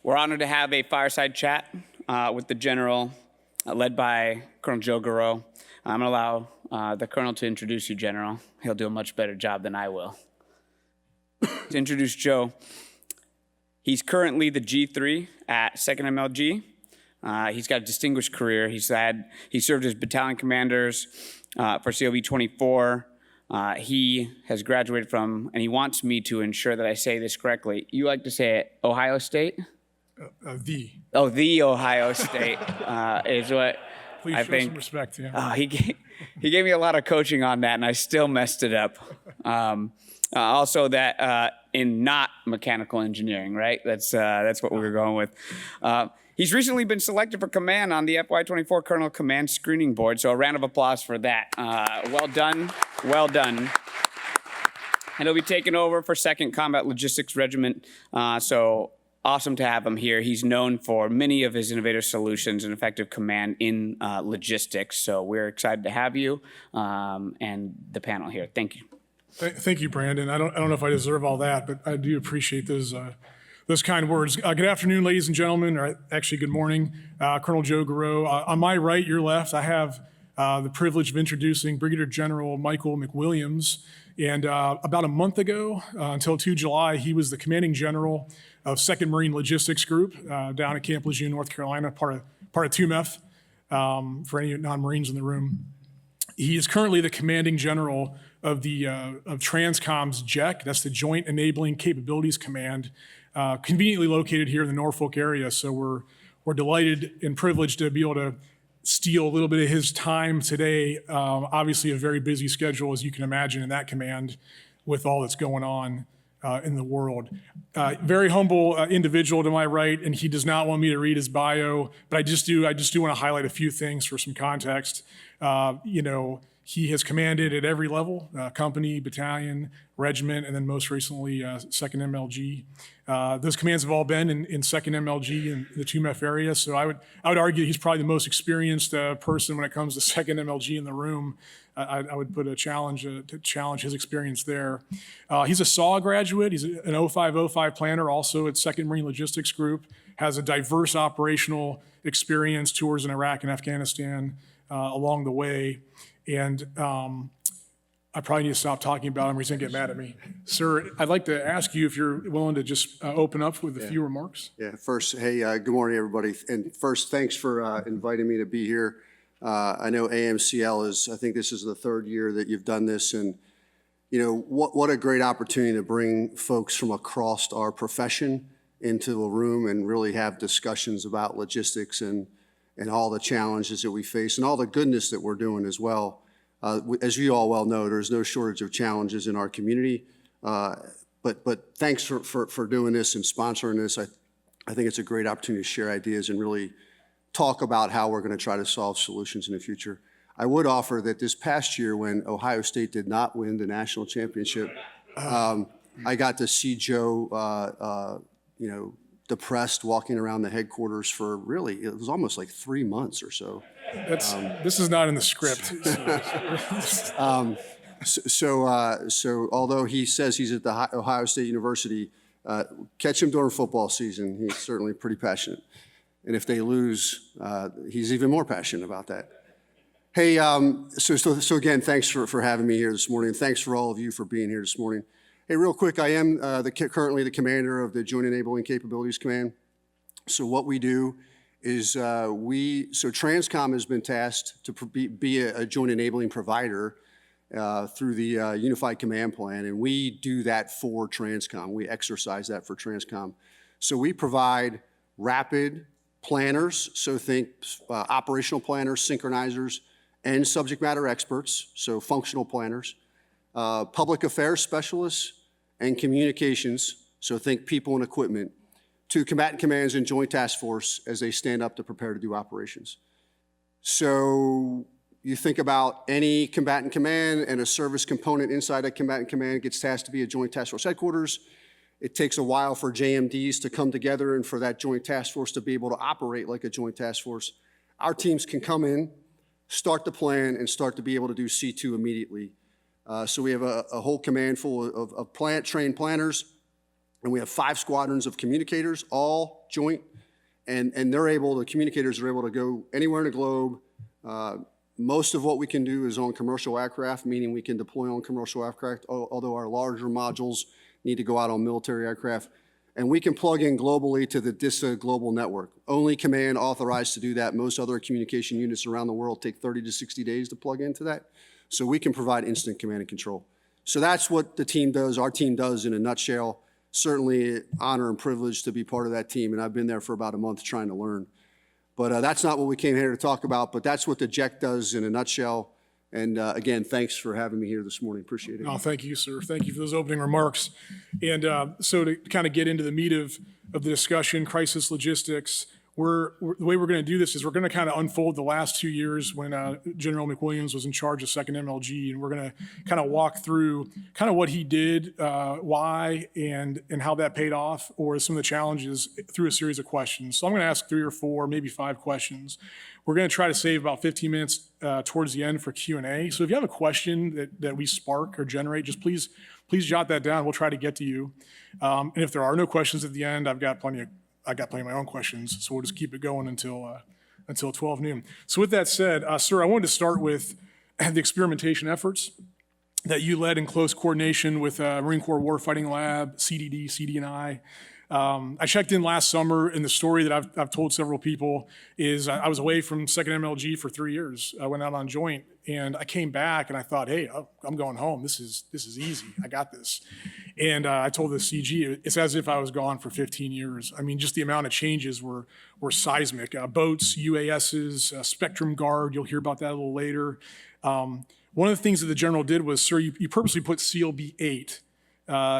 We're honored to have a fireside chat with the General, led by Colonel Joe Garaux. I'm going to allow the Colonel to introduce you, General. He'll do a much better job than I will. To introduce Joe, he's currently the G3 at 2nd MLG. He's got a distinguished career. He served as battalion commanders for COV 24. He has graduated from, and he wants me to ensure that I say this correctly. You like to say it, Ohio State? The Ohio State is what Please I show think. some respect, yeah. He gave me a lot of coaching on that, and I still messed it up. Also, that in not mechanical engineering, right? That's what we were going with. He's recently been selected for command on the FY24 Colonel Command Screening Board, so a round of applause for that. Well done, well done. And he'll be taking over for 2nd Combat Logistics Regiment, so awesome to have him here. He's known for many of his innovative solutions and effective command in logistics, so we're excited to have you and the panel here. Thank you. Thank you, Brandon. I don't know if I deserve all that, but I do appreciate those kind words. Good afternoon, ladies and gentlemen, or actually good morning. Colonel Joe Garaux. On my right, your left, I have the privilege of introducing Brigadier General Michael McWilliams. And about a month ago, until 2 July, he was the commanding general of 2nd Marine Logistics Group down at Camp Lejeune, North Carolina, part of 2MEF, for any non-Marines in the room. He is currently the commanding general of TRANSCOM's JEC, that's the Joint Enabling Capabilities Command, conveniently located here in the Norfolk area. So we're delighted and privileged to be able to steal a little bit of his time today. Obviously a very busy schedule, as you can imagine, in that command with all that's going on in the world. Very humble individual to my right, and he does not want me to read his bio, but I just do want to highlight a few things for some context. He has commanded at every level, company, battalion, regiment, and then most recently 2nd MLG. Those commands have all been in 2nd MLG in the 2MEF area, so I would argue he's probably the most experienced person when it comes to 2nd MLG in the room. I would put a challenge to challenge his experience there. He's a SAW graduate. He's an 0505 planner, also at 2nd Marine Logistics Group, has a diverse operational experience, tours in Iraq and Afghanistan along the way. And I probably need to stop talking about him or he's going to get mad at me. Sir, I'd like to ask you if you're willing to just open up with a few remarks. Yeah, first, hey, good morning, everybody. And first, thanks for inviting me to be here. I know AMCL is, I think this is the 3rd year that you've done this. And, you know, what a great opportunity to bring folks from across our profession into a room and really have discussions about logistics and all the challenges that we face and all the goodness that we're doing as well. As you all well know, there's no shortage of challenges in our community, but thanks for doing this and sponsoring this. I think it's a great opportunity to share ideas and really talk about how we're going to try to solve solutions in the future. I would offer that this past year when Ohio State did not win the national championship, I got to see Joe, depressed walking around the headquarters for really, it was almost like 3 months or so. This is not in the script. So although he says he's at the Ohio State University, catch him during football season. He's certainly pretty passionate. And if they lose, he's even more passionate about that. Hey, so again, thanks for having me here this morning. Thanks for all of you for being here this morning. Hey, real quick, I am currently the commander of the Joint Enabling Capabilities Command. So what we do is TRANSCOM has been tasked to be a joint enabling provider through the Unified Command Plan, and we do that for TRANSCOM. We exercise that for TRANSCOM. So we provide rapid planners, so think operational planners, synchronizers, and subject matter experts, so functional planners, public affairs specialists, and communications, so think people and equipment, to combatant commands and joint task force as they stand up to prepare to do operations. So you think about any combatant command and a service component inside a combatant command gets tasked to be a joint task force headquarters. It takes a while for JMDs to come together and for that joint task force to be able to operate like a joint task force. Our teams can come in, start the plan, and start to be able to do C2 immediately. So we have a whole command full of trained planners And we have 5 squadrons of communicators, all joint, and the communicators are able to go anywhere in the globe. Most of what we can do is on commercial aircraft, meaning we can deploy on commercial aircraft, although our larger modules need to go out on military aircraft. And we can plug in globally to the DISA global network. Only command authorized to do that. Most other communication units around the world take 30 to 60 days to plug into that. So we can provide instant command and control. So that's what the team does, our team does in a nutshell. Certainly honor and privilege to be part of that team, and I've been there for about a month trying to learn. But that's not what we came here to talk about, but that's what the JEC does in a nutshell. And again, thanks for having me here this morning. Appreciate it. Oh, thank you, sir. Thank you for those opening remarks. And so to kind of get into the meat of the discussion, crisis logistics, the way we're going to do this is we're going to kind of unfold the last 2 years when General McWilliams was in charge of 2nd MLG, and we're going to kind of walk through kind of what he did, why, and how that paid off, or some of the challenges through a series of questions. So I'm going to ask 3 or 4, maybe 5 questions. We're going to try to save about 15 minutes towards the end for Q&A. So if you have a question that we spark or generate, just please jot that down. We'll try to get to you. And if there are no questions at the end, I've got plenty of my own questions, so we'll just keep it going until 12 noon. So with that said, sir, I wanted to start with the experimentation efforts that you led in close coordination with Marine Corps Warfighting Lab, CDD, CD&I. I checked in last summer, and the story that I've told several people is I was away from 2nd MLG for 3 years. I went out on joint, and I came back, and I thought, hey, I'm going home. This is easy. I got this. And I told the CG, it's as if I was gone for 15 years. I mean, just the amount of changes were seismic. Boats, UASs, Spectrum Guard, you'll hear about that a little later. One of the things that the general did was, sir, you purposely put CLB-8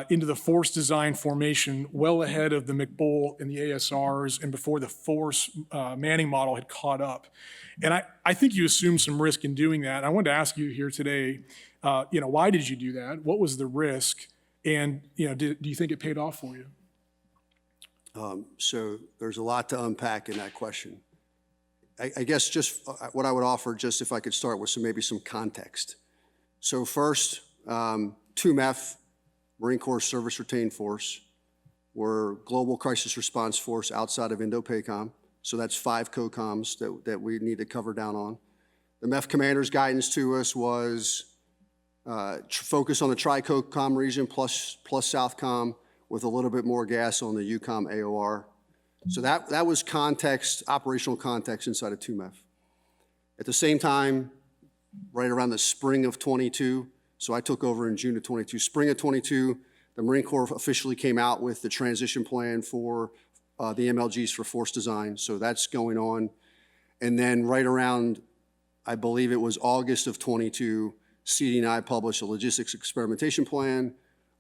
into the force design formation well ahead of the McBull and the ASRs and before the force manning model had caught up. And I think you assumed some risk in doing that. I wanted to ask you here today, why did you do that? What was the risk? And do you think it paid off for you? So there's a lot to unpack in that question. I guess just what I would offer, just if I could start with maybe some context. So first, 2MEF, Marine Corps Service Retained Force, we're Global Crisis Response Force outside of Indo-PACOM. So that's 5 COCOMs that we need to cover down on. The MEF commander's guidance to us was focus on the Tri-COCOM region plus Southcom with a little bit more gas on the UCOM AOR. So that was context, operational context inside of 2MEF. At the same time, right around the spring of 22, so I took over in June of 22. Spring of 22, the Marine Corps officially came out with the transition plan for the MLGs for force design. So that's going on. And then right around, I believe it was August of 22, CD&I published a logistics experimentation plan,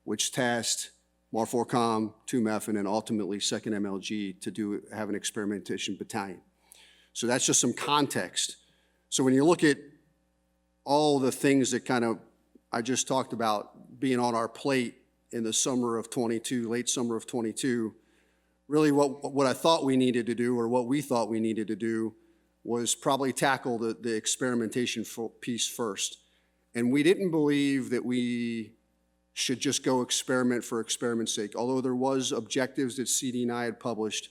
which tasked MAR4Com, 2MEF, and then ultimately 2nd MLG to have an experimentation battalion. So that's just some context. So when you look at all the things that I just talked about being on our plate in the summer of 22, late summer of 22, really what I thought we needed to do, or what we thought we needed to do, was probably tackle the experimentation piece first. And we didn't believe that we should just go experiment for experiment's sake. Although there was objectives that CD&I had published,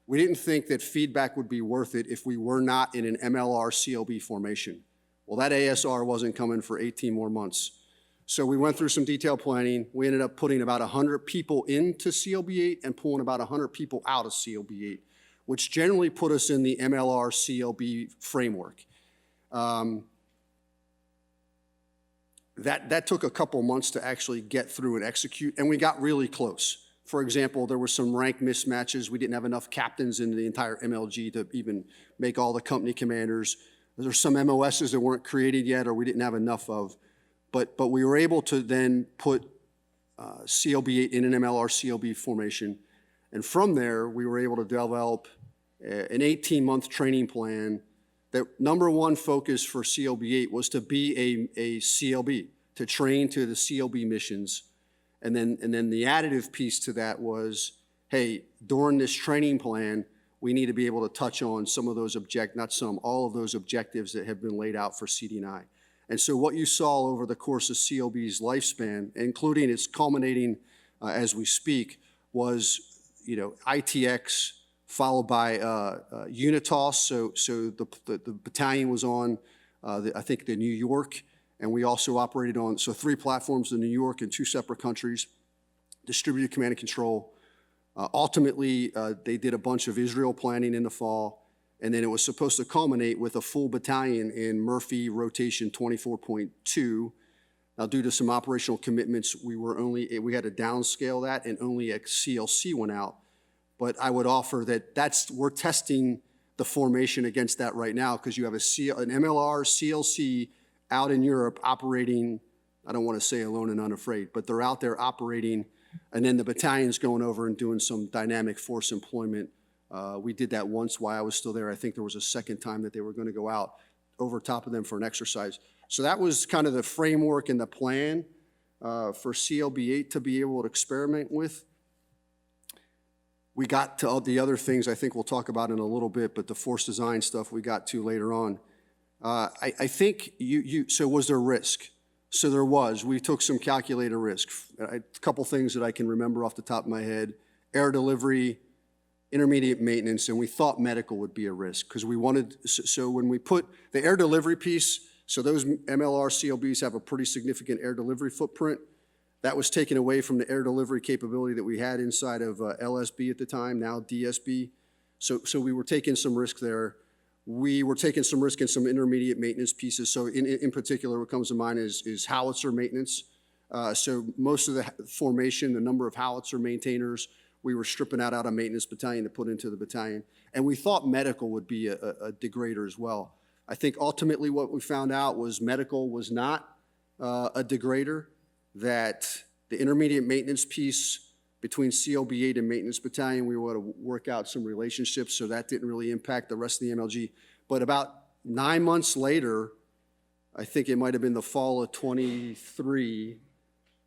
we didn't think that feedback would be worth it if we were not in an MLR CLB formation. Well, that ASR wasn't coming for 18 more months. So we went through some detailed planning. We ended up putting about 100 people into CLB-8 and pulling about 100 people out of CLB-8, which generally put us in the MLR CLB framework. That took a couple months to actually get through and execute, and we got really close. For example, there were some rank mismatches. We didn't have enough captains in the entire MLG to even make all the company commanders. There's some MOSs that weren't created yet or we didn't have enough of. But we were able to then put CLB-8 in an MLR CLB formation. And from there, we were able to develop an 18-month training plan that number one focus for CLB-8 was to be a CLB, to train to the CLB missions. And then the additive piece to that was, hey, during this training plan, we need to be able to touch on some of those all of those objectives that have been laid out for CD&I. And so what you saw over the course of CLB's lifespan, including its culminating as we speak, was, ITX followed by Unitas. So the battalion was on, I think, the New York, and we also operated on, so 3 platforms in New York in 2 separate countries, distributed command and control. Ultimately, they did a bunch of Israel planning in the fall, and then it was supposed to culminate with a full battalion in Murphy Rotation 24.2. Now, due to some operational commitments, we had to downscale that, and only a CLC went out. But I would offer that we're testing the formation against that right now, because you have an MLR CLC out in Europe operating, I don't want to say alone and unafraid, but they're out there operating, and then the battalion's going over and doing some dynamic force employment. We did that once while I was still there. I think there was a second time that they were going to go out over top of them for an exercise. So that was kind of the framework and the plan for CLB-8 to be able to experiment with. We got to all the other things I think we'll talk about in a little bit, but the force design stuff we got to later on. I think so was there risk? So there was. We took some calculated risk. A couple things that I can remember off the top of my head: air delivery, intermediate maintenance, and we thought medical would be a risk, because we wanted, so when we put the air delivery piece, so those MLR CLBs have a pretty significant air delivery footprint. That was taken away from the air delivery capability that we had inside of LSB at the time, now DSB. So we were taking some risk there. We were taking some risk in some intermediate maintenance pieces. So in particular, what comes to mind is howitzer maintenance. So most of the formation, the number of howitzer maintainers, we were stripping out of maintenance battalion to put into the battalion. And we thought medical would be a degrader as well. I think ultimately what we found out was medical was not a degrader, that the intermediate maintenance piece between CLB-8 and maintenance battalion, we were able to work out some relationships, so that didn't really impact the rest of the MLG. But about 9 months later, I think it might have been the fall of 23,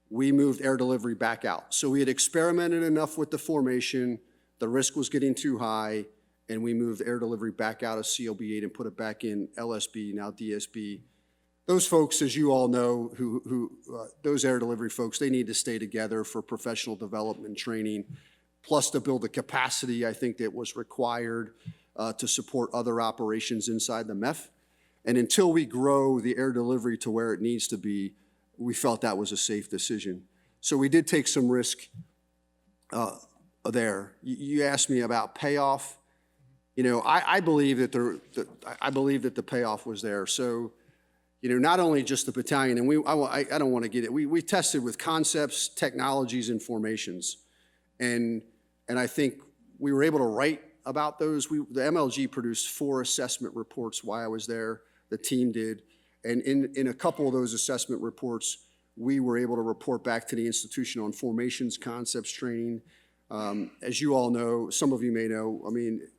we moved air delivery back out. So we had experimented enough with the formation, the risk was getting too high, and we moved air delivery back out of CLB-8 and put it back in LSB, now DSB. Those folks, as you all know, those air delivery folks, they need to stay together for professional development and training, plus to build the capacity, I think, that was required to support other operations inside the MEF. And until we grow the air delivery to where it needs to be, we felt that was a safe decision. So we did take some risk there. You asked me about payoff. I believe that the payoff was there. So, not only just the battalion, and I don't want to get it. We tested with concepts, technologies, and formations, and I think we were able to write about those. The MLG produced 4 assessment reports while I was there. The team did, and in a couple of those assessment reports, we were able to report back to the institution on formations, concepts, training. As you all know, some of you may know,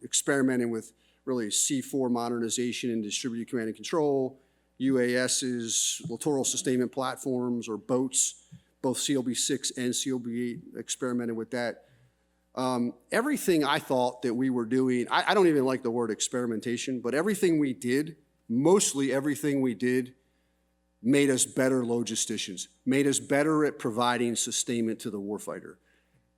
experimenting with really C4 modernization and distributed command and control, UASs, littoral sustainment platforms, or boats, both CLB-6 and CLB-8 experimented with that. Everything I thought that we were doing, I don't even like the word experimentation, but everything we did, mostly everything we did, made us better logisticians, made us better at providing sustainment to the warfighter.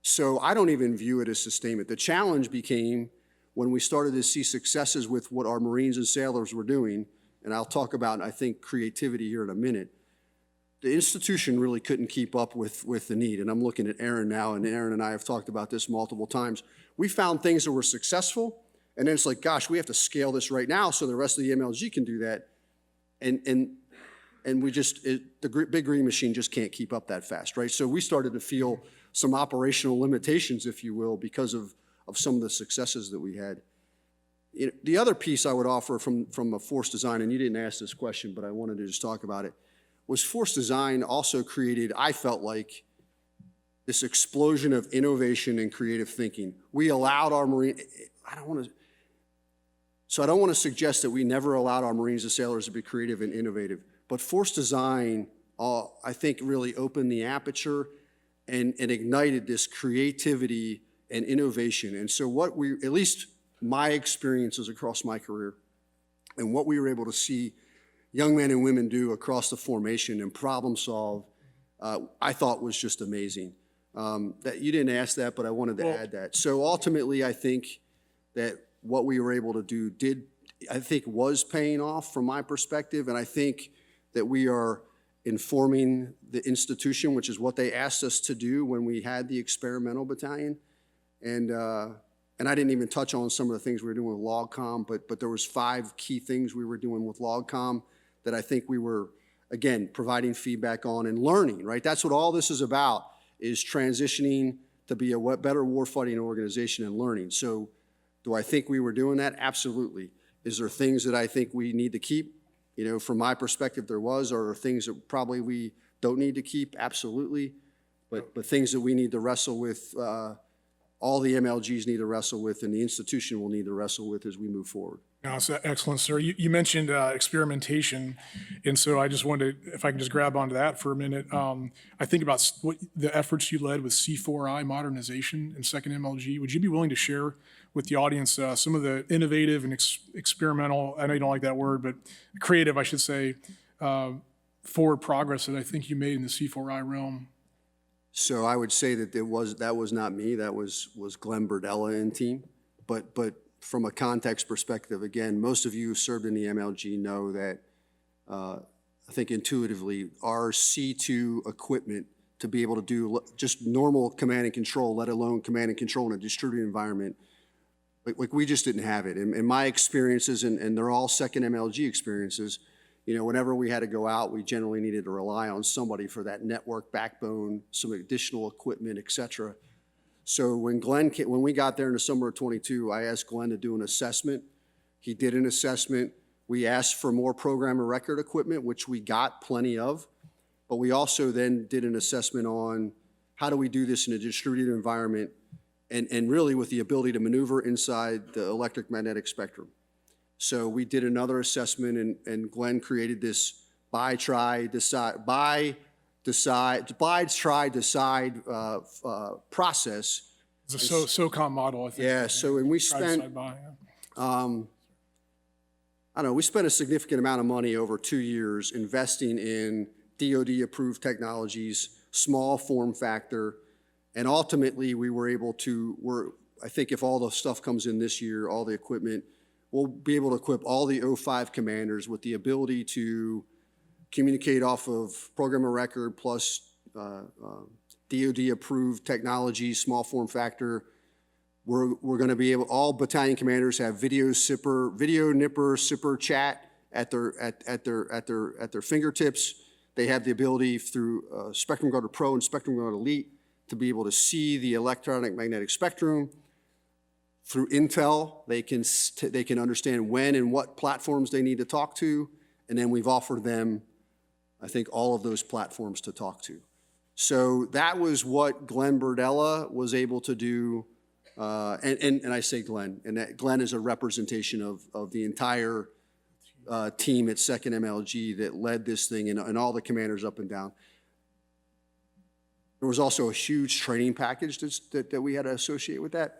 So I don't even view it as sustainment. The challenge became when we started to see successes with what our Marines and sailors were doing, and I'll talk about, I think, creativity here in a minute. The institution really couldn't keep up with the need, and I'm looking at Aaron now, and Aaron and I have talked about this multiple times. We found things that were successful, and then it's like, gosh, we have to scale this right now so the rest of the MLG can do that, and we just, the big green machine just can't keep up that fast, right? So we started to feel some operational limitations, if you will, because of some of the successes that we had. The other piece I would offer from a force design, and you didn't ask this question, but I wanted to just talk about it, was force design also created, I felt like, this explosion of innovation and creative thinking. We allowed our Marine, I don't want to suggest that we never allowed our Marines and sailors to be creative and innovative, but force design, I think, really opened the aperture and ignited this creativity and innovation. And so what we, at least my experiences across my career, and what we were able to see young men and women do across the formation and problem solve, I thought was just amazing. That you didn't ask that, but I wanted to add that. So ultimately, I think that what we were able to do was paying off from my perspective, and I think that we are informing the institution, which is what they asked us to do when we had the experimental battalion. And I didn't even touch on some of the things we were doing with LogComm, but there was 5 key things we were doing with LogComm that I think we were, again, providing feedback on and learning, right? That's what all this is about, is transitioning to be a better warfighting organization and learning. So do I think we were doing that? Absolutely. Is there things that I think we need to keep? You know, from my perspective, there was. Are there things that probably we don't need to keep? Absolutely. But things that we need to wrestle with, all the MLGs need to wrestle with, and the institution will need to wrestle with as we move forward. No, it's excellent, sir. You mentioned experimentation, and so I just wanted, if I can just grab onto that for a minute. I think about what the efforts you led with C4I modernization and second MLG. Would you be willing to share with the audience some of the innovative and experimental, I know you don't like that word, but creative, I should say, forward progress that I think you made in the C4I realm? So I would say that that was not me. That was Glenn Burdella and team. But from a context perspective, again, most of you who served in the MLG know that I think intuitively our C2 equipment to be able to do just normal command and control, let alone command and control in a distributed environment, like we just didn't have it. In my experiences, and they're all second MLG experiences, you know, whenever we had to go out, we generally needed to rely on somebody for that network backbone, some additional equipment, et cetera. So when we got there in the summer of 22, I asked Glenn to do an assessment. He did an assessment. We asked for more program of record equipment, which we got plenty of. But we also then did an assessment on how do we do this in a distributed environment and really with the ability to maneuver inside the electromagnetic spectrum. So we did another assessment, and Glenn created this buy, try, decide process. It's a SOCOM model, I think. Yeah, so and we spent, I don't know, we spent a significant amount of money over 2 years investing in DoD-approved technologies, small form factor, and ultimately we were able to, I think if all the stuff comes in this year, all the equipment, we'll be able to equip all the 05 commanders with the ability to communicate off of program of record plus DoD-approved technology, small form factor. We're going to be able, all battalion commanders have video nipper, sipper chat at their fingertips. They have the ability through Spectrum Guard Pro and Spectrum Guard Elite to be able to see the electronic magnetic spectrum. Through Intel, they can understand when and what platforms they need to talk to, and then we've offered them, I think, all of those platforms to talk to. So that was what Glenn Burdella was able to do, and I say Glenn, and that Glenn is a representation of the entire team at 2nd MLG that led this thing, and all the commanders up and down. There was also a huge training package that we had to associate with that.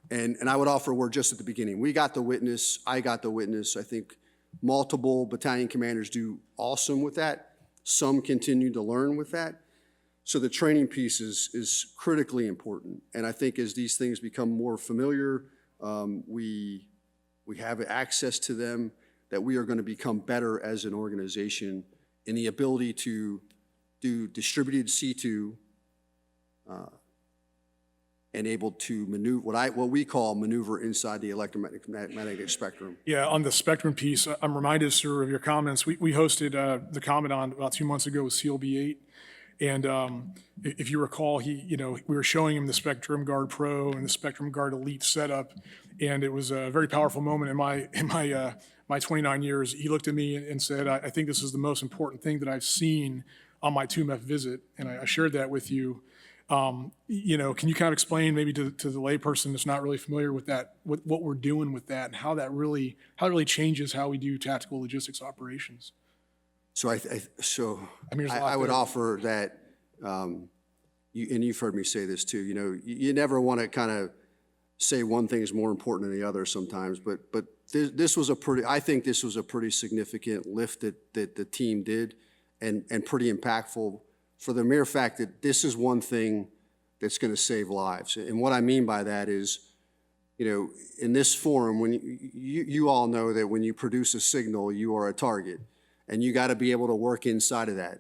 And I would offer a word just at the beginning. We got the witness, I got the witness. I think multiple battalion commanders do awesome with that. Some continue to learn with that. So the training piece is critically important. And I think as these things become more familiar, we have access to them, that we are going to become better as an organization in the ability to do distributed C2 and able to maneuver, what we call maneuver inside the electromagnetic spectrum. Yeah, on the spectrum piece, I'm reminded, sir, of your comments. We hosted the Commandant about 2 months ago with CLB-8, and if you recall, we were showing him the Spectrum Guard Pro and the Spectrum Guard Elite setup, and it was a very powerful moment in my 29 years. He looked at me and said, I think this is the most important thing that I've seen on my 2MEF visit, and I shared that with you. Can you kind of explain maybe to the layperson that's not really familiar with that, what we're doing with that, and how it really changes how we do tactical logistics operations? So I would offer that, and you've heard me say this too. You never want to kind of say one thing is more important than the other sometimes, but this was I think this was a pretty significant lift that the team did, and pretty impactful for the mere fact that this is one thing that's going to save lives. And what I mean by that is, in this forum, when you all know that when you produce a signal, you are a target, and you got to be able to work inside of that.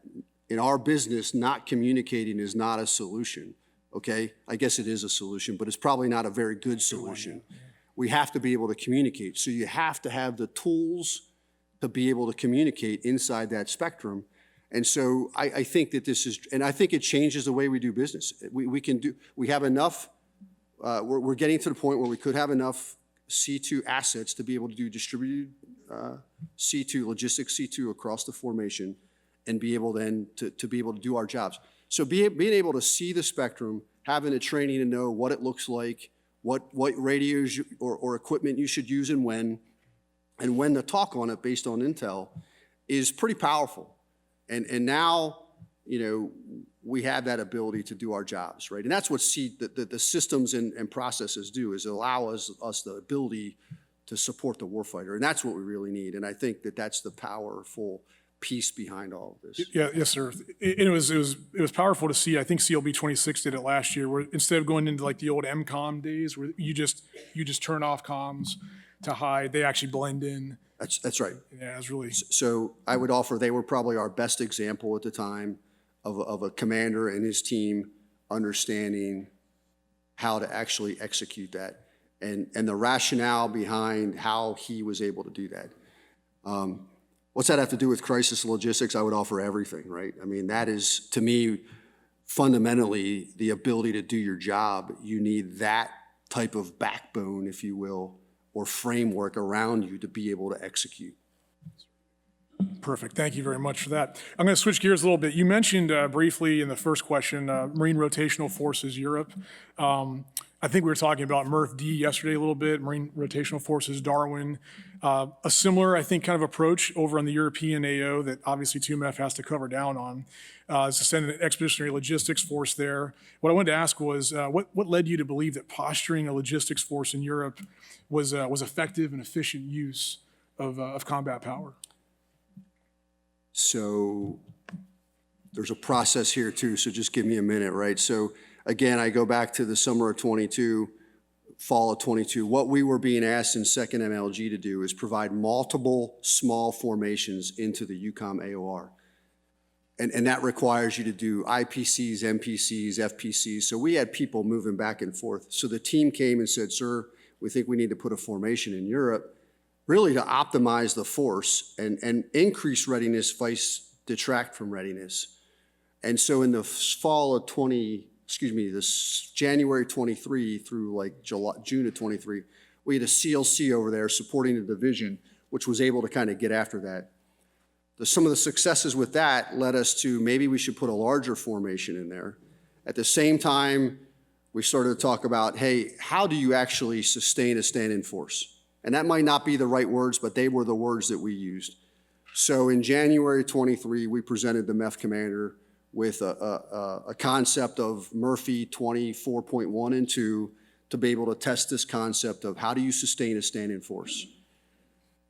In our business, not communicating is not a solution, okay? I guess it is a solution, but it's probably not a very good solution. We have to be able to communicate. So you have to have the tools to be able to communicate inside that spectrum. And so I think that this is, and I think it changes the way we do business. We have enough, we're getting to the point where we could have enough C2 assets to be able to do distributed C2, logistics C2 across the formation, and be able then to be able to do our jobs. So being able to see the spectrum, having the training to know what it looks like, what radios or equipment you should use and when to talk on it based on intel is pretty powerful. And now, we have that ability to do our jobs, right? And that's what the systems and processes do, is allow us the ability to support the warfighter. And that's what we really need. And I think that that's the powerful piece behind all of this. Yeah, yes, sir. It was powerful to see. I think CLB 26 did it last year, where instead of going into like the old MCOM days, where you just turn off comms to hide, they actually blend in. That's right. Yeah, it's really. So I would offer they were probably our best example at the time of a commander and his team understanding how to actually execute that, and the rationale behind how he was able to do that. What's that have to do with crisis logistics? I would offer everything, right? I mean, that is, to me, fundamentally the ability to do your job. You need that type of backbone, if you will, or framework around you to be able to execute. Perfect. Thank you very much for that. I'm going to switch gears a little bit. You mentioned briefly in the first question, Marine Rotational Forces Europe. I think we were talking about MRF-D yesterday a little bit, Marine Rotational Forces Darwin. A similar, I think, kind of approach over on the European AO that obviously 2MEF has to cover down on, is to send an expeditionary logistics force there. What I wanted to ask was, what led you to believe that posturing a logistics force in Europe was effective and efficient use of combat power? So there's a process here too, so just give me a minute, right? So again, I go back to the summer of 22, fall of 22. What we were being asked in 2nd MLG to do is provide multiple small formations into the EUCOM AOR. And that requires you to do IPCs, MPCs, FPCs. So we had people moving back and forth. So the team came and said, sir, we think we need to put a formation in Europe, really to optimize the force and increase readiness, vice detract from readiness. And so in the fall of this January 23 through like June of 23, we had a CLC over there supporting the division, which was able to kind of get after that. Some of the successes with that led us to maybe we should put a larger formation in there. At the same time, we started to talk about, hey, how do you actually sustain a stand-in force? And that might not be the right words, but they were the words that we used. So in January 23, we presented the MEF commander with a concept of Murphy 24.1 and 2 to be able to test this concept of how do you sustain a stand-in force.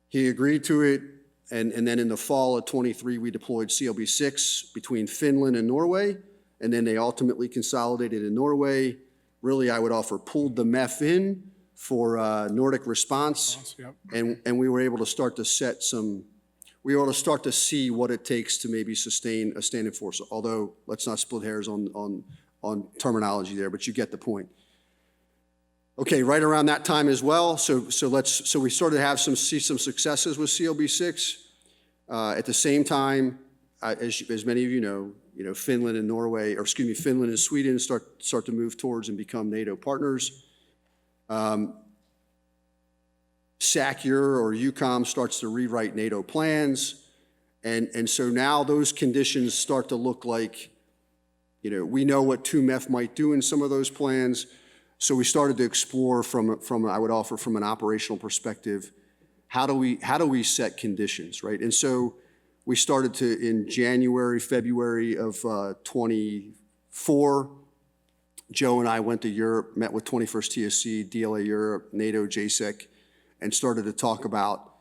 He agreed to it, and then in the fall of 23, we deployed CLB 6 between Finland and Norway, and then they ultimately consolidated in Norway. Really, I would offer pulled the MEF in for Nordic response, Yep. and we were able to start to set some, we were able to start to see what it takes to maybe sustain a stand-in force, although let's not split hairs on terminology there, but you get the point. Okay, right around that time as well, so we started to see some successes with CLB 6. At the same time, as many of you know, Finland and Norway, or excuse me, Finland and Sweden start to move towards and become NATO partners. SACEUR or EUCOM starts to rewrite NATO plans, and so now those conditions start to look like, we know what 2MEF might do in some of those plans. So we started to explore from I would offer from an operational perspective, how do we set conditions, right? And so we started to, in January, February of 24, Joe and I went to Europe, met with 21st TSC, DLA Europe, NATO, JSEC, and started to talk about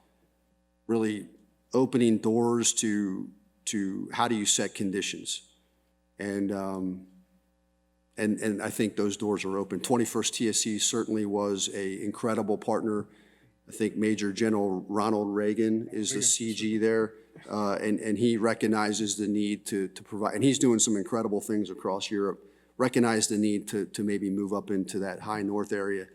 really opening doors to how do you set conditions. And I think those doors are open. 21st TSC certainly was an incredible partner. I think Major General Ronald Reagan is the CG there, and he recognizes the need to provide, and he's doing some incredible things across Europe, recognize the need to maybe move up into that high north area.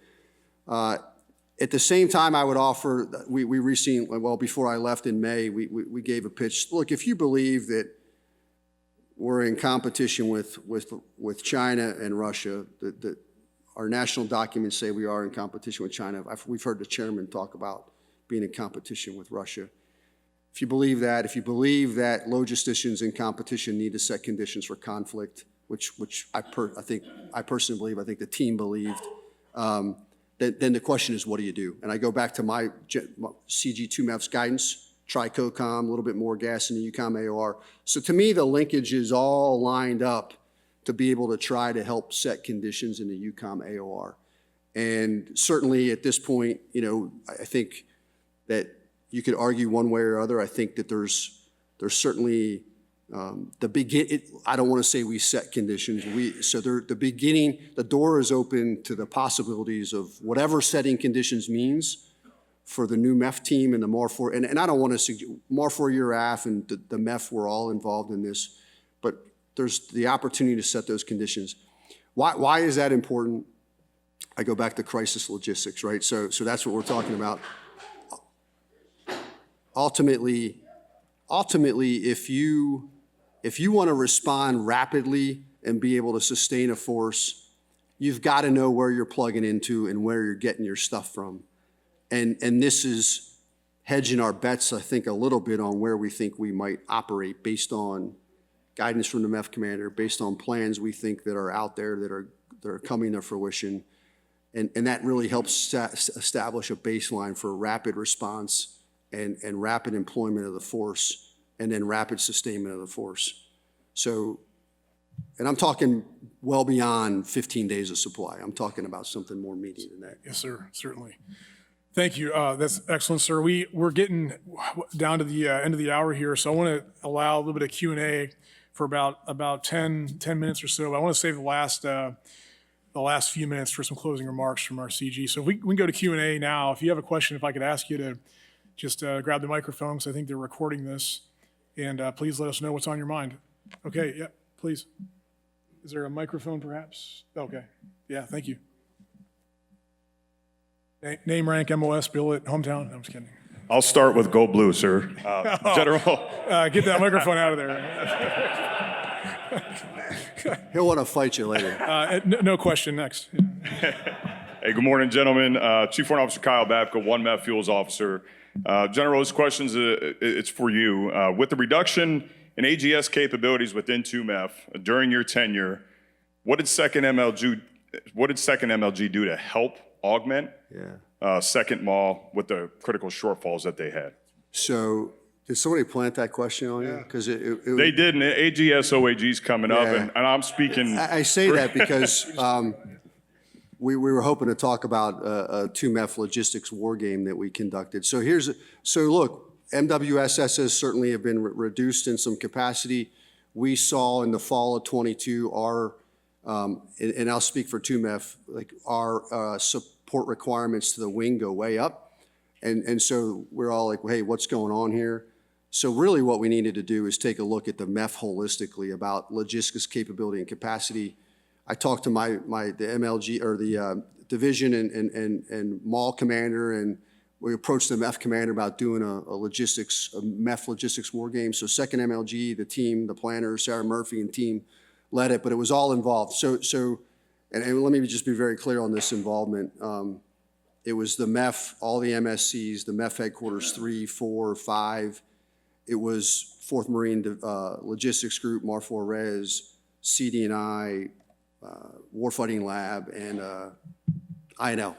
At the same time, I would offer, we recently, well, before I left in May, we gave a pitch. Look, if you believe that we're in competition with China and Russia, that our national documents say we are in competition with China. We've heard the chairman talk about being in competition with Russia. If you believe that, if you believe that logisticians in competition need to set conditions for conflict, which I personally believe, I think the team believed, then the question is, what do you do? And I go back to my CG2MEF's guidance, Tri-COCOM, a little bit more gas in the EUCOM AOR. So to me, the linkage is all lined up to be able to try to help set conditions in the EUCOM AOR. And certainly at this point, I think that you could argue one way or other. I think that there's certainly I don't want to say we set conditions. The door is open to the possibilities of whatever setting conditions means for the new MEF team and the MAR4, and I don't want to suggest, MAR4 URAF and the MEF were all involved in this, but there's the opportunity to set those conditions. Why is that important? I go back to crisis logistics, right? So that's what we're talking about. Ultimately, if you want to respond rapidly and be able to sustain a force, you've got to know where you're plugging into and where you're getting your stuff from. And this is hedging our bets, I think, a little bit on where we think we might operate based on guidance from the MEF commander, based on plans we think that are out there that are coming to fruition. And that really helps establish a baseline for rapid response and rapid employment of the force, and then rapid sustainment of the force. So, and I'm talking well beyond 15 days of supply. I'm talking about something more immediate than that. Yes, sir, certainly. Thank you. That's excellent, sir. We're getting down to the end of the hour here, so I want to allow a little bit of Q&A for about 10 minutes or so. I want to save the last few minutes for some closing remarks from our CG. So if we can go to Q&A now. If you have a question, if I could ask you to just grab the microphone, because I think they're recording this, and please let us know what's on your mind. Okay, yeah, please. Is there a microphone, perhaps? Okay, yeah, thank you. Name, rank, MOS, billet, hometown. No, I'm just kidding. I'll start with Go Blue, sir. General. Get that microphone out of there. He'll want to fight you later. No question. Next. Hey, good morning, gentlemen. Chief Warrant Officer Kyle Babka, 1 MEF Fuels Officer. General, this question it's for you. With the reduction in AGS capabilities within 2 MEF during your tenure, what did second MLG do to help augment second MAW with the critical shortfalls that they had? So did somebody plant that question on you? Because they did, and the AGS OAG's coming up, and I'm speaking. I say that because we were hoping to talk about a 2 MEF logistics war game that we conducted. So look, MWSSs certainly have been reduced in some capacity. We saw in the fall of 22 and I'll speak for 2 MEF, like our support requirements to the wing go way up. And so we're all like, well, hey, what's going on here? So really what we needed to do is take a look at the MEF holistically about logistics capability and capacity. I talked to the MLG or the division and MAL commander, and we approached the MEF commander about doing a MEF logistics war game. So second MLG, the team, the planner, Sarah Murphy and team led it, but it was all involved. And let me just be very clear on this involvement. It was the MEF, all the MSCs, the MEF headquarters 3, 4, 5. It was 4th Marine Logistics Group, MAR4 Res, CD&I, Warfighting Lab, and INL.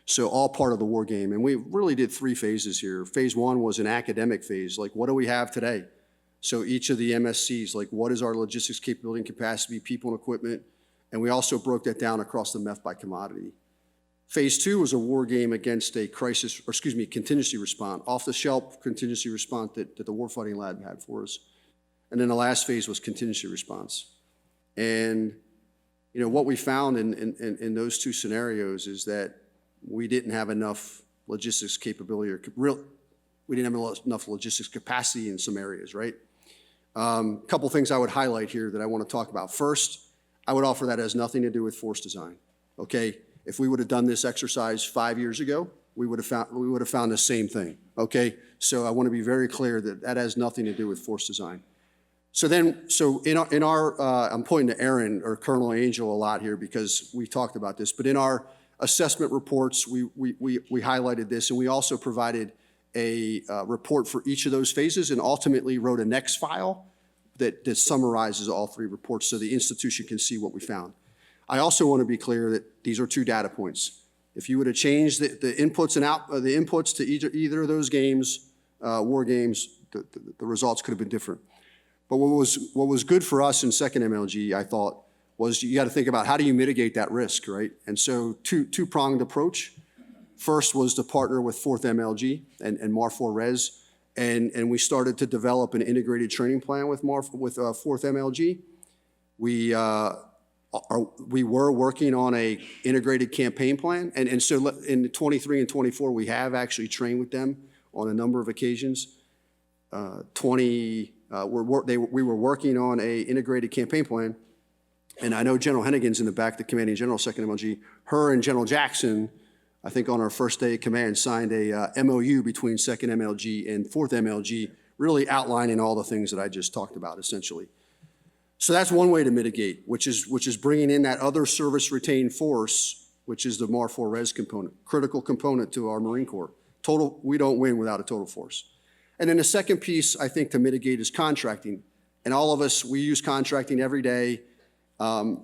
So all part of the war game. And we really did 3 phases here. Phase 1 was an academic phase. Like, what do we have today? So each of the MSCs, like, what is our logistics capability and capacity, people and equipment? And we also broke that down across the MEF by commodity. Phase 2 was a war game against a contingency response, off-the-shelf contingency response that the Warfighting Lab had for us. And then the last phase was contingency response. And, you know, what we found in those two scenarios is that we didn't have enough logistics capability we didn't have enough logistics capacity in some areas, right? Couple things I would highlight here that I want to talk about. First, I would offer that has nothing to do with force design, okay? If we would have done this exercise 5 years ago, we would have found the same thing, okay? So I want to be very clear that that has nothing to do with force design. So in our I'm pointing to Aaron or Colonel Angel a lot here because we talked about this, but in our assessment reports, we highlighted this, and we also provided a report for each of those phases and ultimately wrote a next file that summarizes all three reports so the institution can see what we found. I also want to be clear that these are two data points. If you would have changed the inputs and the inputs to either of those games, war games, the results could have been different. But what was good for us in second MLG, I thought, was you got to think about how do you mitigate that risk, right? And so two-pronged approach. First was to partner with 4th MLG and MAR4 Res, and we started to develop an integrated training plan with 4th MLG. We were working on a integrated campaign plan, and so in 23 and 24, we have actually trained with them on a number of occasions. We were working on a integrated campaign plan, and I know General Hennigan's in the back, the commanding general, 2nd MLG. Her and General Jackson, I think on our first day of command, signed a MOU between 2nd MLG and 4th MLG, really outlining all the things that I just talked about, essentially. So that's one way to mitigate, which is bringing in that other service retained force, which is the MAR4 Res component, critical component to our Marine Corps. We don't win without a total force. And then the second piece, I think, to mitigate is contracting. And all of us, we use contracting every day.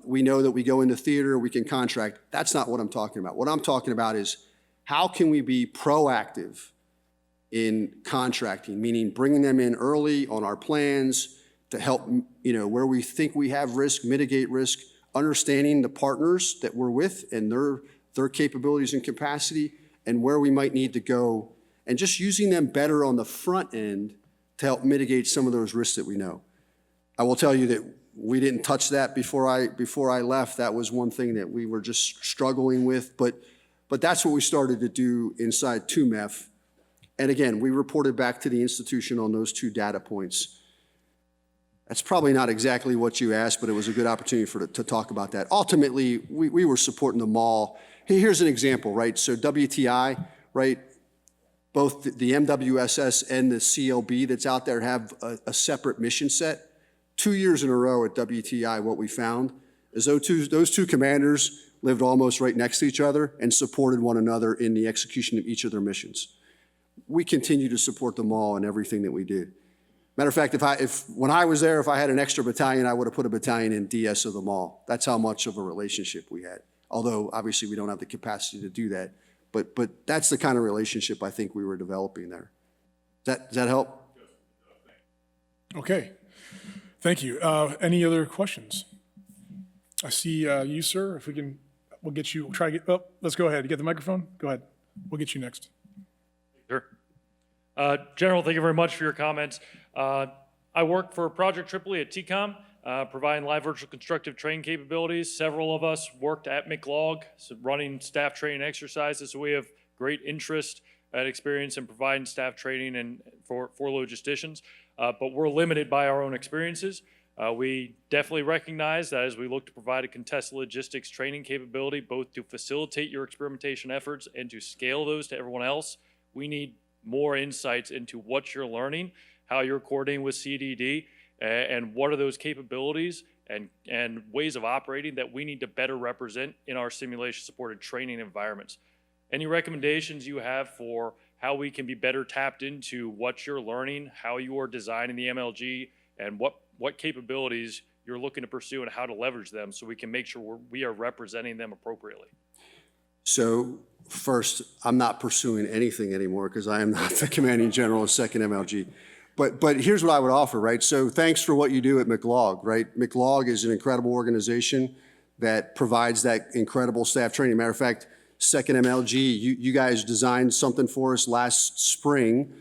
We know that we go into theater, we can contract. That's not what I'm talking about. What I'm talking about is how can we be proactive in contracting, meaning bringing them in early on our plans to help, you know, where we think we have risk, mitigate risk, understanding the partners that we're with and their capabilities and capacity and where we might need to go, and just using them better on the front end to help mitigate some of those risks that we know. I will tell you that we didn't touch that before I left. That was one thing that we were just struggling with, but that's what we started to do inside 2MEF. And again, we reported back to the institution on those two data points. That's probably not exactly what you asked, but it was a good opportunity to talk about that. Ultimately, we were supporting them all. Here's an example, right? So WTI, right? Both the MWSS and the CLB that's out there have a separate mission set. 2 years in a row at WTI, what we found is those two commanders lived almost right next to each other and supported one another in the execution of each of their missions. We continue to support them all in everything that we did. Matter of fact, when I was there, if I had an extra battalion, I would have put a battalion in DS of them all. That's how much of a relationship we had. Although, obviously, we don't have the capacity to do that. But that's the kind of relationship I think we were developing there. Does that help? Okay. Thank you. Any other questions? I see you, sir. If we can, we'll get you, let's go ahead. You get the microphone? Go ahead. We'll get you next. Sure. General, thank you very much for your comments. I work for Project Tripoli at TCOM, providing live virtual constructive training capabilities. Several of us worked at McLog, so running staff training exercises, so we have great interest and experience in providing staff training and for logisticians, but we're limited by our own experiences. We definitely recognize that as we look to provide a contested logistics training capability, both to facilitate your experimentation efforts and to scale those to everyone else, we need more insights into what you're learning, how you're coordinating with CDD, and what are those capabilities and ways of operating that we need to better represent in our simulation-supported training environments. Any recommendations you have for how we can be better tapped into what you're learning, how you are designing the MLG, and what capabilities you're looking to pursue and how to leverage them so we can make sure we are representing them appropriately? So first, I'm not pursuing anything anymore because I am not the commanding general of 2nd MLG. But here's what I would offer, right? So thanks for what you do at McLog, right? McLog is an incredible organization that provides that incredible staff training. Matter of fact, 2nd MLG, you guys designed something for us last spring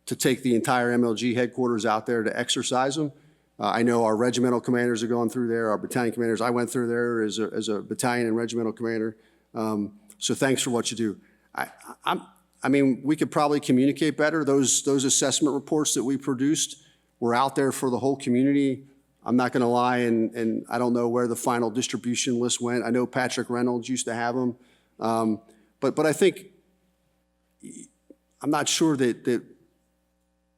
to take the entire MLG headquarters out there to exercise them. I know our regimental commanders are going through there, our battalion commanders. I went through there as a battalion and regimental commander. So thanks for what you do. I mean, we could probably communicate better. Those assessment reports that we produced were out there for the whole community. I'm not going to lie, and I don't know where the final distribution list went. I know Patrick Reynolds used to have them. But I think, I'm not sure that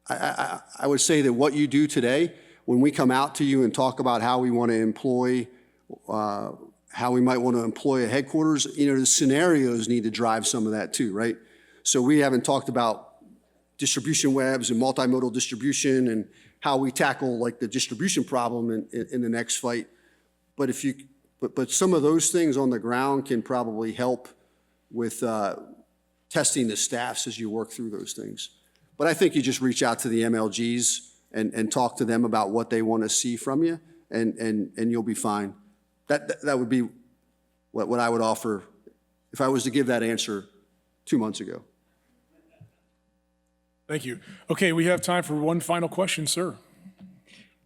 I would say that what you do today, when we come out to you and talk about how we want to employ, how we might want to employ a headquarters, you know, the scenarios need to drive some of that too, right? So we haven't talked about distribution webs and multimodal distribution and how we tackle like the distribution problem in the next fight. But but some of those things on the ground can probably help with testing the staffs as you work through those things. But I think you just reach out to the MLGs and talk to them about what they want to see from you, and you'll be fine. That would be what I would offer if I was to give that answer 2 months ago. Thank you. Okay, we have time for one final question, sir.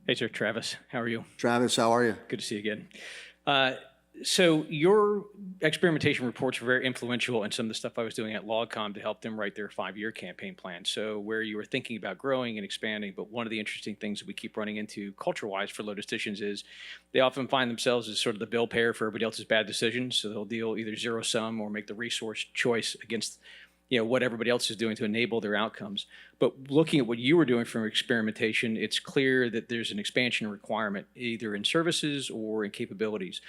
Hey, sir, Travis. How are you? Travis, how are you? Good to see you again. So your experimentation reports were very influential in some of the stuff I was doing at LogCom to help them write their 5-year campaign plan. So where you were thinking about growing and expanding, but one of the interesting things that we keep running into culture-wise for logisticians is they often find themselves as sort of the bill payer for everybody else's bad decisions. So they'll deal either zero sum or make the resource choice against what everybody else is doing to enable their outcomes. But looking at what you were doing from experimentation, it's clear that there's an expansion requirement either in services or in capabilities.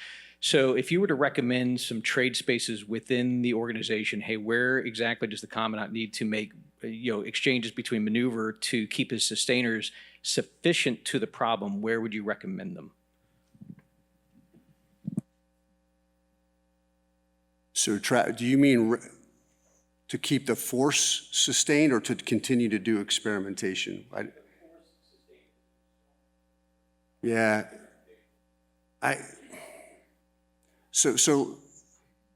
So if you were to recommend some trade spaces within the organization, hey, where exactly does the commandant need to make exchanges between maneuver to keep his sustainers sufficient to the problem, where would you recommend them? So do you mean to keep the force sustained or to continue to do experimentation? So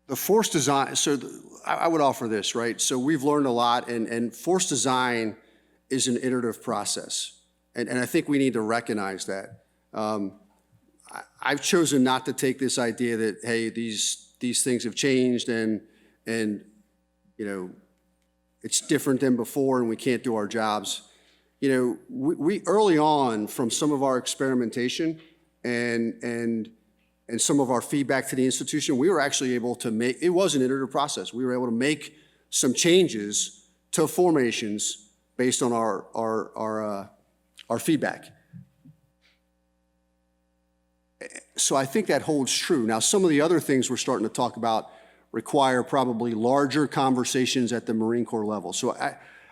the force design, I would offer this, right? So we've learned a lot, and force design is an iterative process. And I think we need to recognize that. I've chosen not to take this idea that, hey, these things have changed and it's different than before and we can't do our jobs. We early on from some of our experimentation and some of our feedback to the institution, we were actually able to make, it was an iterative process. We were able to make some changes to formations based on our feedback. So I think that holds true. Now, some of the other things we're starting to talk about require probably larger conversations at the Marine Corps level. So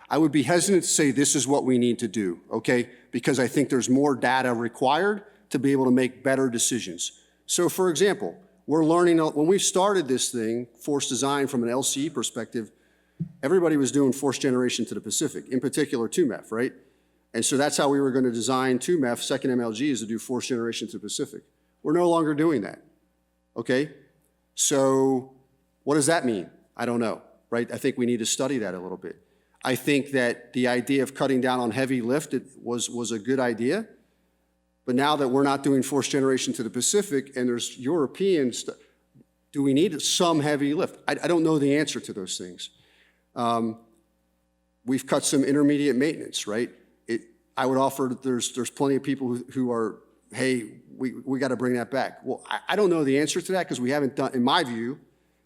I would be hesitant to say this is what we need to do, okay? Because I think there's more data required to be able to make better decisions. So for example, we're learning, when we started this thing, force design from an LCE perspective, everybody was doing force generation to the Pacific, in particular 2MEF, right? And so that's how we were going to design 2MEF, second MLG, is to do force generation to the Pacific. We're no longer doing that, okay? So what does that mean? I don't know, right? I think we need to study that a little bit. I think that the idea of cutting down on heavy lift was a good idea, but now that we're not doing force generation to the Pacific and there's European stuff, do we need some heavy lift? I don't know the answer to those things. We've cut some intermediate maintenance, right? I would offer there's plenty of people who are, hey, we got to bring that back. Well, I don't know the answer to that because we haven't done, in my view,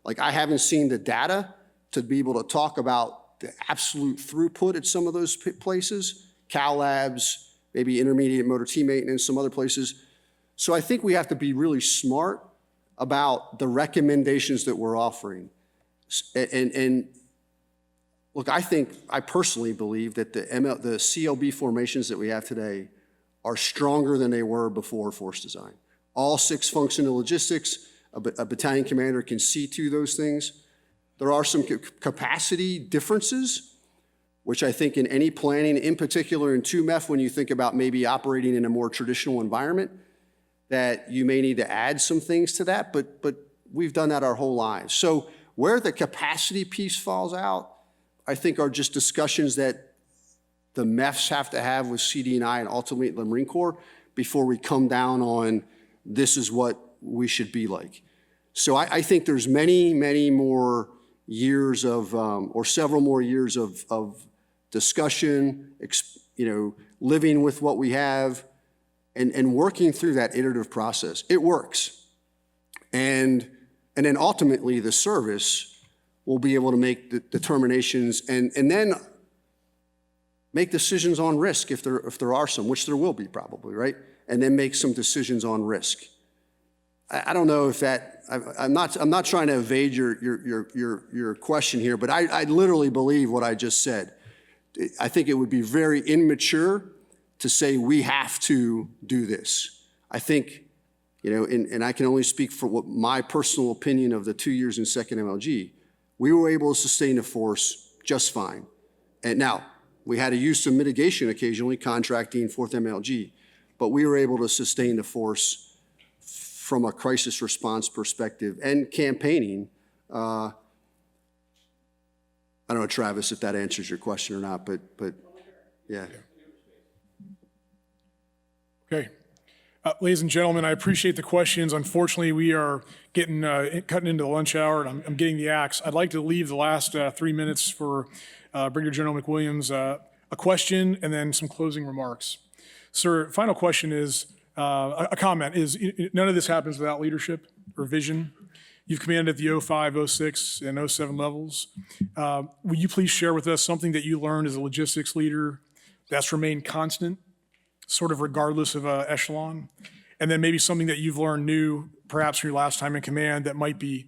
like I haven't seen the data to be able to talk about the absolute throughput at some of those places, Cal Labs, maybe intermediate motor T maintenance, some other places. So I think we have to be really smart about the recommendations that we're offering. And look, I personally believe that the CLB formations that we have today are stronger than they were before force design. All 6 functional logistics, a battalion commander can see to those things. There are some capacity differences, which I think in any planning, in particular in 2MEF, when you think about maybe operating in a more traditional environment, that you may need to add some things to that, but we've done that our whole lives. So where the capacity piece falls out, I think are just discussions that the MEFs have to have with CD&I and ultimately the Marine Corps. before we come down on this is what we should be like. So I think there's many, many more years of, or several more years of discussion, living with what we have, and working through that iterative process. It works. And then ultimately the service will be able to make the determinations and then make decisions on risk if there are some, which there will be probably, right? And then make some decisions on risk. I don't know if that, I'm not trying to evade your question here, but I literally believe what I just said. I think it would be very immature to say we have to do this. I think, and I can only speak for what my personal opinion of the 2 years in second MLG, we were able to sustain the force just fine. And now, we had to use some mitigation occasionally, contracting fourth MLG, but we were able to sustain the force from a crisis response perspective and campaigning. I don't know, Travis, if that answers your question or not, but yeah. Okay. Ladies and gentlemen, I appreciate the questions. Unfortunately, we are cutting into the lunch hour, and I'm getting the axe. I'd like to leave the last 3 minutes for Brigadier General McWilliams, a question and then some closing remarks. Sir, final question is, a comment is, none of this happens without leadership or vision. You've commanded at the 05, 06, and 07 levels. Will you please share with us something that you learned as a logistics leader that's remained constant, sort of regardless of echelon? And then maybe something that you've learned new, perhaps from your last time in command, that might be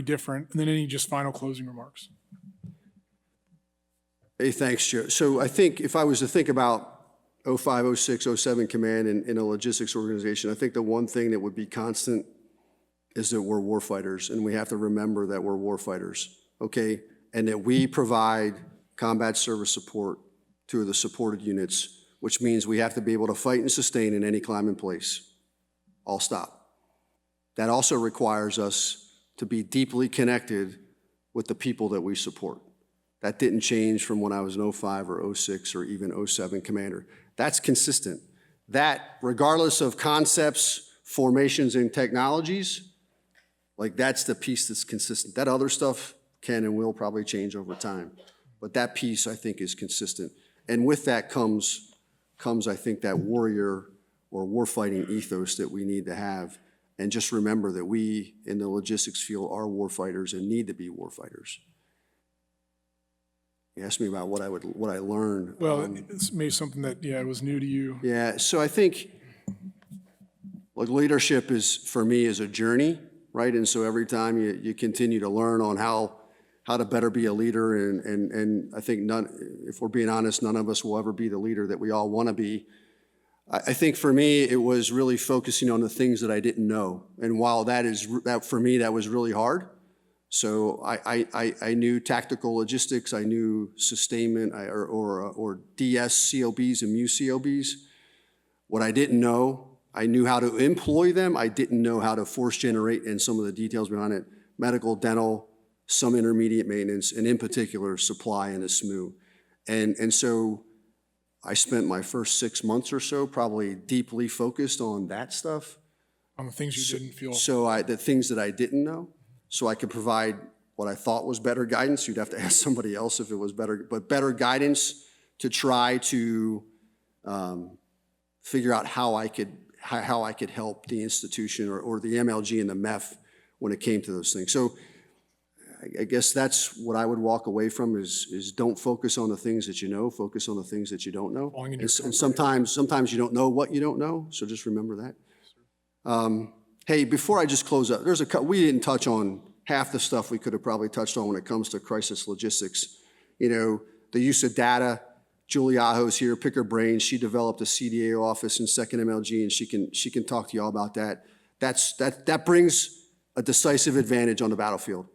different. And then any just final closing remarks. Hey, thanks, Joe. So I think if I was to think about 05, 06, 07 command in a logistics organization, I think the one thing that would be constant is that we're warfighters, and we have to remember that we're warfighters, okay? And that we provide combat service support to the supported units, which means we have to be able to fight and sustain in any climate and place. All stop. That also requires us to be deeply connected with the people that we support. That didn't change from when I was an 05 or 06 or even 07 commander. That's consistent. That, regardless of concepts, formations, and technologies, like that's the piece that's consistent. That other stuff can and will probably change over time. But that piece, I think, is consistent. And with that comes I think, that warrior or warfighting ethos that we need to have. And just remember that we, in the logistics field, are warfighters and need to be warfighters. You asked me about what I learned. Well, it's maybe something that, was new to you. Yeah, so I think, like, leadership is, for me, is a journey, right? And so every time you continue to learn on how to better be a leader, and I think if we're being honest, none of us will ever be the leader that we all want to be. I think for me, it was really focusing on the things that I didn't know. And while that for me, that was really hard. So I knew tactical logistics, I knew sustainment or DS COBs and MU COBs. What I didn't know, I knew how to employ them. I didn't know how to force generate and some of the details behind it, medical, dental, some intermediate maintenance, and in particular, supply and a SMU. And so I spent my first 6 months or so probably deeply focused on that stuff. On the things you didn't feel. So the things that I didn't know, so I could provide what I thought was better guidance. You'd have to ask somebody else if it was better, but better guidance to try to figure out how I could help the institution or the MLG and the MEF when it came to those things. So I guess that's what I would walk away from is don't focus on the things that you know, focus on the things that you don't know. And sometimes you don't know what you don't know, so just remember that. Hey, before I just close up, we didn't touch on half the stuff we could have probably touched on when it comes to crisis logistics. The use of data. Julie Ajo's here, pick her brains. She developed a CDA office in 2nd MLG, and she can talk to you all about that. That brings a decisive advantage on the battlefield.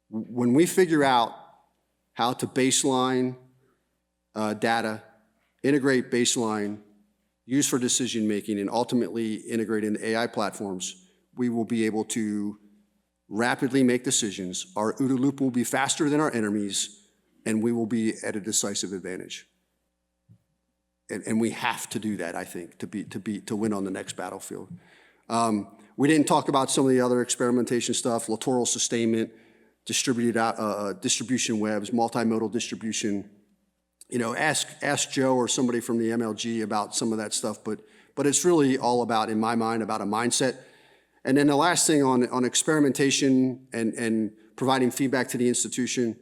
When we figure out how to baseline data, integrate baseline, use for decision-making, and ultimately integrate into AI platforms, we will be able to rapidly make decisions. Our OODA loop will be faster than our enemies, and we will be at a decisive advantage. and we have to do that, I think, to win on the next battlefield. We didn't talk about some of the other experimentation stuff, littoral sustainment, distribution webs, multimodal distribution. You know, ask Joe or somebody from the MLG about some of that stuff, but it's really all about, in my mind, about a mindset. And then the last thing on experimentation and providing feedback to the institution,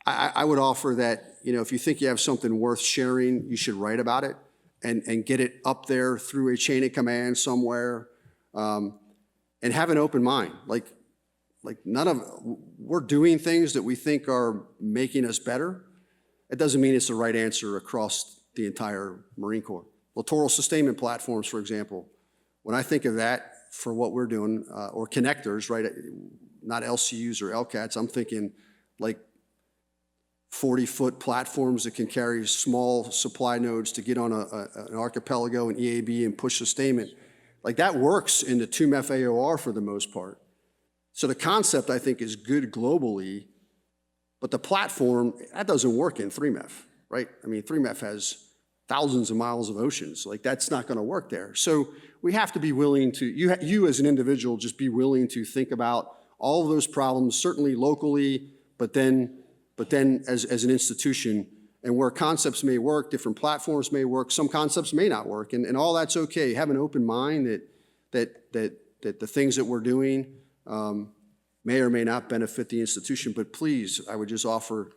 I would offer that, you know, if you think you have something worth sharing, you should write about it and get it up there through a chain of command somewhere, and have an open mind. Like we're doing things that we think are making us better. It doesn't mean it's the right answer across the entire Marine Corps. Littoral sustainment platforms, for example, when I think of that for what we're doing, or connectors, right, not LCUs or LCATs, I'm thinking like 40-foot platforms that can carry small supply nodes to get on an archipelago, an EAB, and push sustainment. Like that works in the 2MEF AOR for the most part. So the concept, I think, is good globally, but the platform, that doesn't work in 3MEF, right? I mean, 3MEF has thousands of miles of oceans. Like that's not gonna work there. So we have to be willing to, you as an individual, just be willing to think about all of those problems, certainly locally, but then as an institution, and where concepts may work, different platforms may work, some concepts may not work, and all that's okay. Have an open mind that the things that we're doing may or may not benefit the institution, but please, I would just offer,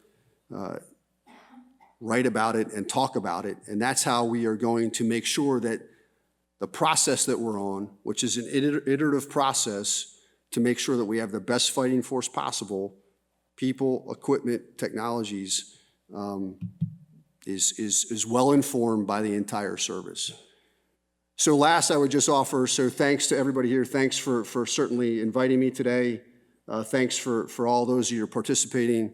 write about it and talk about it, and that's how we are going to make sure that the process that we're on, which is an iterative process to make sure that we have the best fighting force possible, people, equipment, technologies, is well informed by the entire service. So last, I would just offer, so thanks to everybody here. Thanks for certainly inviting me today. Thanks for all those of you participating.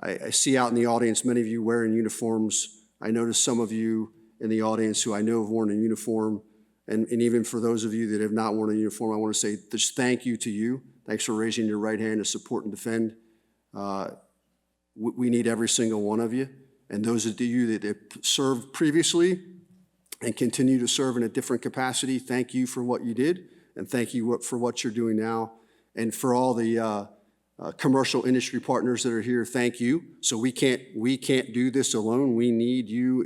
I see out in the audience many of you wearing uniforms. I noticed some of you in the audience who I know have worn a uniform. And even for those of you that have not worn a uniform, I want to say just thank you to you. Thanks for raising your right hand to support and defend. We need every single one of you. And those of you that served previously and continue to serve in a different capacity, thank you for what you did, and thank you for what you're doing now. And for all the commercial industry partners that are here, thank you. So we can't do this alone. We need you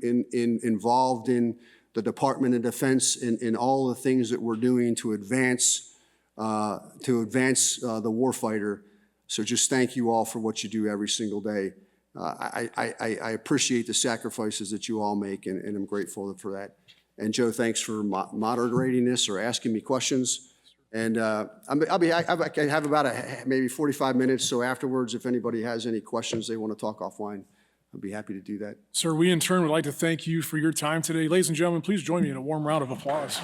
involved in the Department of Defense in all the things that we're doing to advance the warfighter. So just thank you all for what you do every single day. I appreciate the sacrifices that you all make, and I'm grateful for that. And Joe, thanks for moderating this or asking me questions. And I have about maybe 45 minutes, so afterwards, if anybody has any questions they want to talk offline, I'd be happy to do that. Sir, we in turn would like to thank you for your time today. Ladies and gentlemen, please join me in a warm round of applause.